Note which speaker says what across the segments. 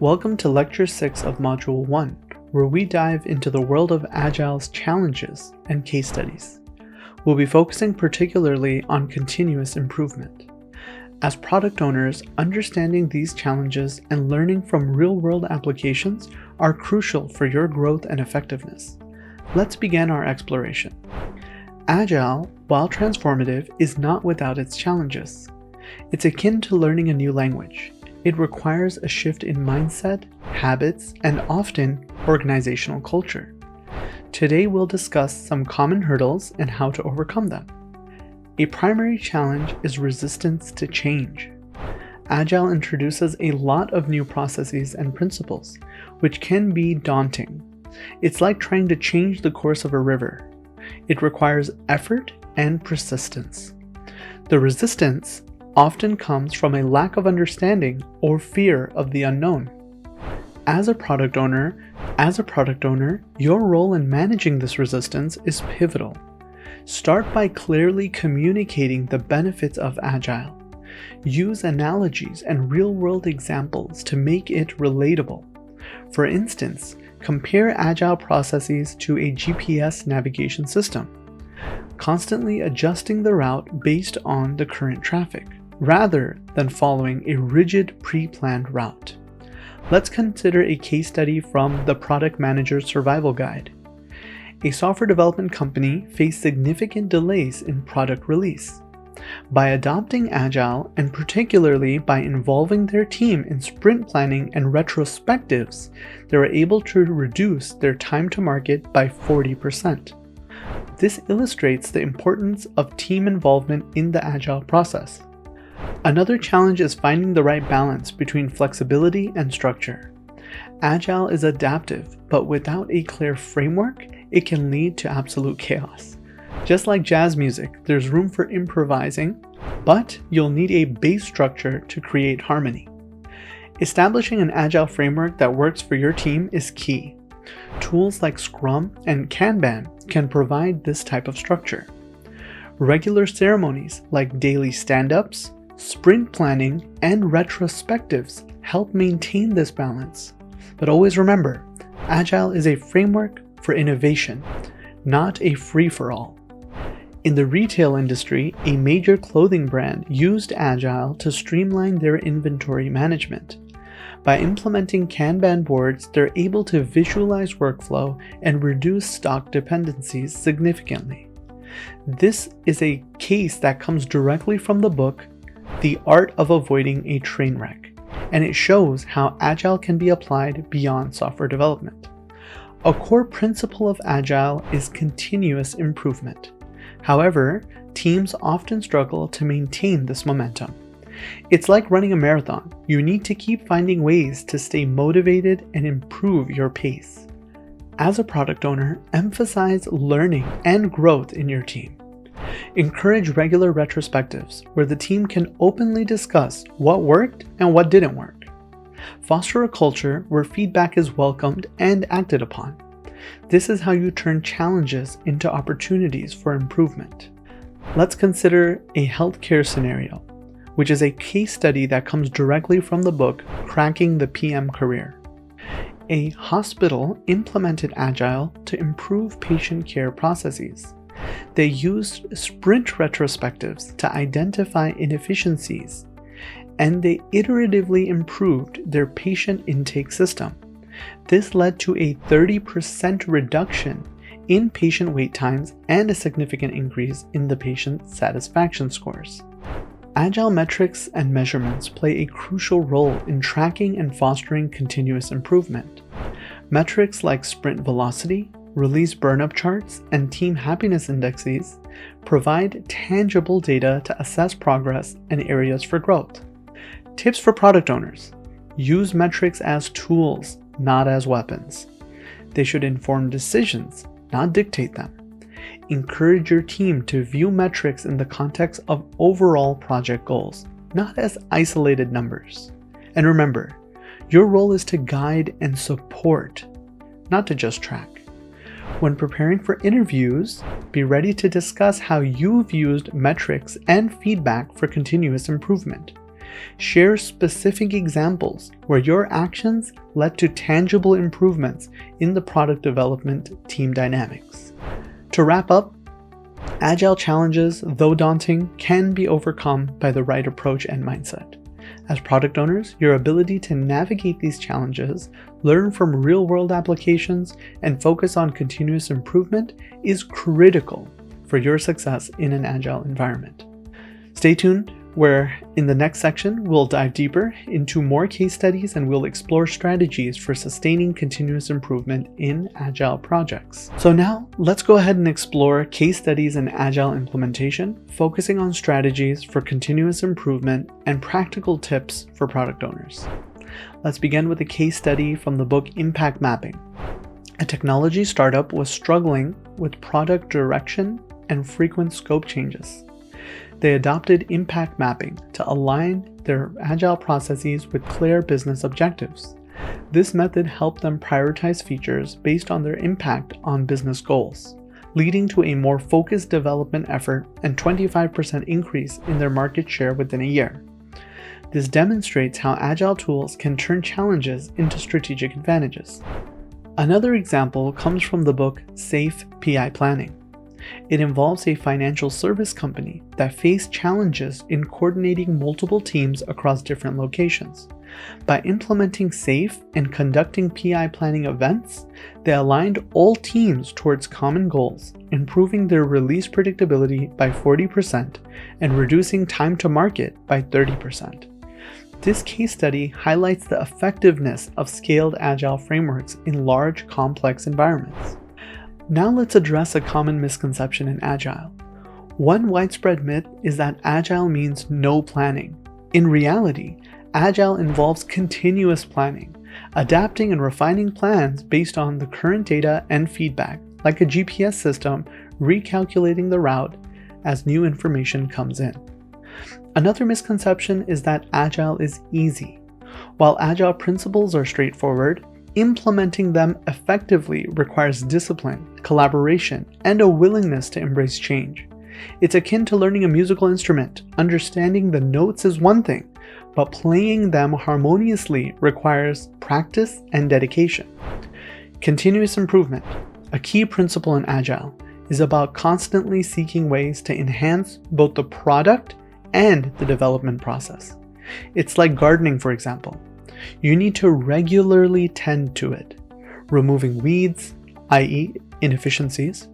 Speaker 1: Welcome to Lecture 6 of Module 1, where we dive into the world of Agile's challenges and case studies. We'll be focusing particularly on continuous improvement. As product owners, understanding these challenges and learning from real-world applications are crucial for your growth and effectiveness. Let's begin our exploration. Agile, while transformative, is not without its challenges. It's akin to learning a new language. It requires a shift in mindset, habits, and often organizational culture. Today we'll discuss some common hurdles and how to overcome them. A primary challenge is resistance to change. Agile introduces a lot of new processes and principles, which can be daunting. It's like trying to change the course of a river. It requires effort and persistence. The resistance often comes from a lack of understanding or fear of the unknown. As a product owner, your role in managing this resistance is pivotal. Start by clearly communicating the benefits of Agile. Use analogies and real-world examples to make it relatable. For instance, compare Agile processes to a GPS navigation system, constantly adjusting the route based on the current traffic, rather than following a rigid pre-planned route. Let's consider a case study from the Product Manager's Survival Guide. A software development company faced significant delays in product release. By adopting Agile, and particularly by involving their team in sprint planning and retrospectives, they were able to reduce their time to market by 40%. This illustrates the importance of team involvement in the Agile process. Another challenge is finding the right balance between flexibility and structure. Agile is adaptive, but without a clear framework, it can lead to absolute chaos. Just like jazz music, there's room for improvising, but you'll need a base structure to create harmony. Establishing an Agile framework that works for your team is key. Tools like Scrum and Kanban can provide this type of structure. Regular ceremonies like daily stand-ups, sprint planning, and retrospectives help maintain this balance. But always remember, Agile is a framework for innovation, not a free-for-all. In the retail industry, a major clothing brand used Agile to streamline their inventory management. By implementing Kanban boards, they're able to visualize workflow and reduce stock dependencies significantly. This is a case that comes directly from the book, The Art of Avoiding a Train Wreck, and it shows how Agile can be applied beyond software development. A core principle of Agile is continuous improvement. However, teams often struggle to maintain this momentum. It's like running a marathon. You need to keep finding ways to stay motivated and improve your pace. As a product owner, emphasize learning and growth in your team. Encourage regular retrospectives where the team can openly discuss what worked and what didn't work. Foster a culture where feedback is welcomed and acted upon. This is how you turn challenges into opportunities for improvement. Let's consider a healthcare scenario, which is a case study that comes directly from the book Cracking the PM Career. A hospital implemented Agile to improve patient care processes. They used sprint retrospectives to identify inefficiencies, and they iteratively improved their patient intake system. This led to a 30% reduction in patient wait times and a significant increase in the patient satisfaction scores. Agile metrics and measurements play a crucial role in tracking and fostering continuous improvement. Metrics like sprint velocity, release burn-up charts, and team happiness indexes provide tangible data to assess progress and areas for growth. Tips for product owners: use metrics as tools, not as weapons. They should inform decisions, not dictate them. Encourage your team to view metrics in the context of overall project goals, not as isolated numbers. And remember, your role is to guide and support, not to just track. When preparing for interviews, be ready to discuss how you've used metrics and feedback for continuous improvement. Share specific examples where your actions led to tangible improvements in the product development team dynamics. To wrap up, Agile challenges, though daunting, can be overcome by the right approach and mindset. As product owners, your ability to navigate these challenges, learn from real-world applications, and focus on continuous improvement is critical for your success in an Agile environment. Stay tuned, where in the next section, we'll dive deeper into more case studies and we'll explore strategies for sustaining continuous improvement in Agile projects. So now, let's go ahead and explore case studies in Agile implementation, focusing on strategies for continuous improvement and practical tips for product owners. Let's begin with a case study from the book Impact Mapping. A technology startup was struggling with product direction and frequent scope changes. They adopted impact mapping to align their Agile processes with clear business objectives. This method helped them prioritize features based on their impact on business goals, leading to a more focused development effort and 25% increase in their market share within a year. This demonstrates how Agile tools can turn challenges into strategic advantages. Another example comes from the book Safe PI Planning. It involves a financial service company that faced challenges in coordinating multiple teams across different locations. By implementing SAFE and conducting PI planning events, they aligned all teams towards common goals, improving their release predictability by 40% and reducing time to market by 30%. This case study highlights the effectiveness of scaled Agile frameworks in large, complex environments. Now let's address a common misconception in Agile. One widespread myth is that Agile means no planning. In reality, Agile involves continuous planning, adapting and refining plans based on the current data and feedback, like a GPS system recalculating the route as new information comes in. Another misconception is that Agile is easy. While Agile principles are straightforward, implementing them effectively requires discipline, collaboration, and a willingness to embrace change. It's akin to learning a musical instrument. Understanding the notes is one thing, but playing them harmoniously requires practice and dedication. Continuous improvement, a key principle in Agile, is about constantly seeking ways to enhance both the product and the development process. It's like gardening, for example. You need to regularly tend to it, removing weeds, i.e. inefficiencies,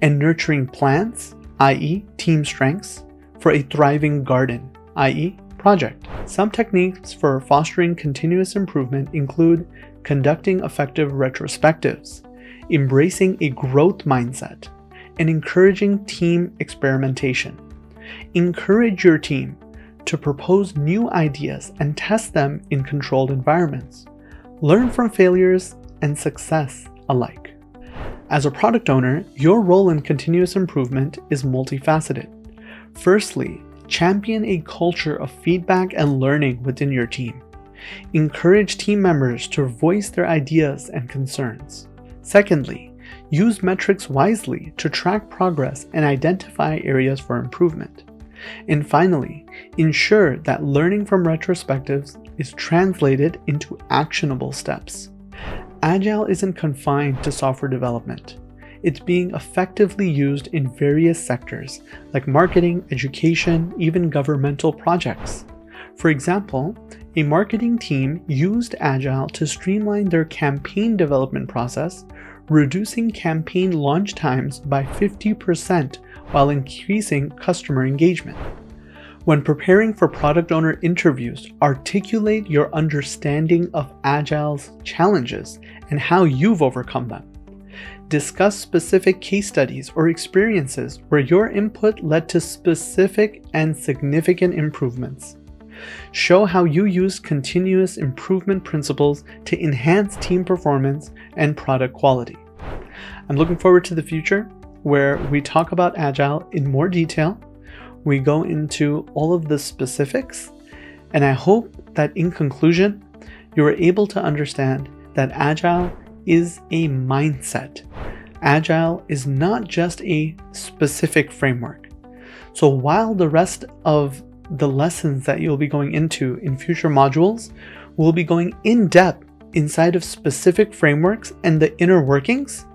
Speaker 1: and nurturing plants, i.e. team strengths, for a thriving garden, i.e. project. Some techniques for fostering continuous improvement include conducting effective retrospectives, embracing a growth mindset, and encouraging team experimentation. Encourage your team to propose new ideas and test them in controlled environments. Learn from failures and success alike. As a product owner, your role in continuous improvement is multifaceted. Firstly, champion a culture of feedback and learning within your team. Encourage team members to voice their ideas and concerns. Secondly, use metrics wisely to track progress and identify areas for improvement. And finally, ensure that learning from retrospectives is translated into actionable steps. Agile isn't confined to software development. It's being effectively used in various sectors like marketing, education, even governmental projects. For example, a marketing team used Agile to streamline their campaign development process, reducing campaign launch times by 50% while increasing customer engagement. When preparing for product owner interviews, articulate your understanding of Agile's challenges and how you've overcome them. Discuss specific case studies or experiences where your input led to specific and significant improvements. Show how you use continuous improvement principles to enhance team performance and product quality. I'm looking forward to the future where we talk about Agile in more detail. We go into all of the specifics, and I hope that in conclusion, you are able to understand that Agile is a mindset. Agile is not just a specific framework. So while the rest of the lessons that you'll be going into in future modules will be going in depth inside of specific frameworks and the inner workings,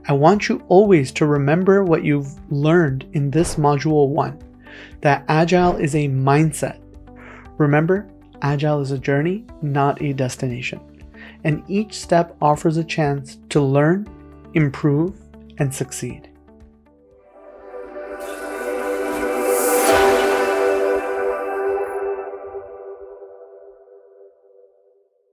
Speaker 1: I want you always to remember what you've learned in this module 1, that Agile is a mindset. Remember, Agile is a journey, not a destination, and each step offers a chance to learn, improve, and succeed.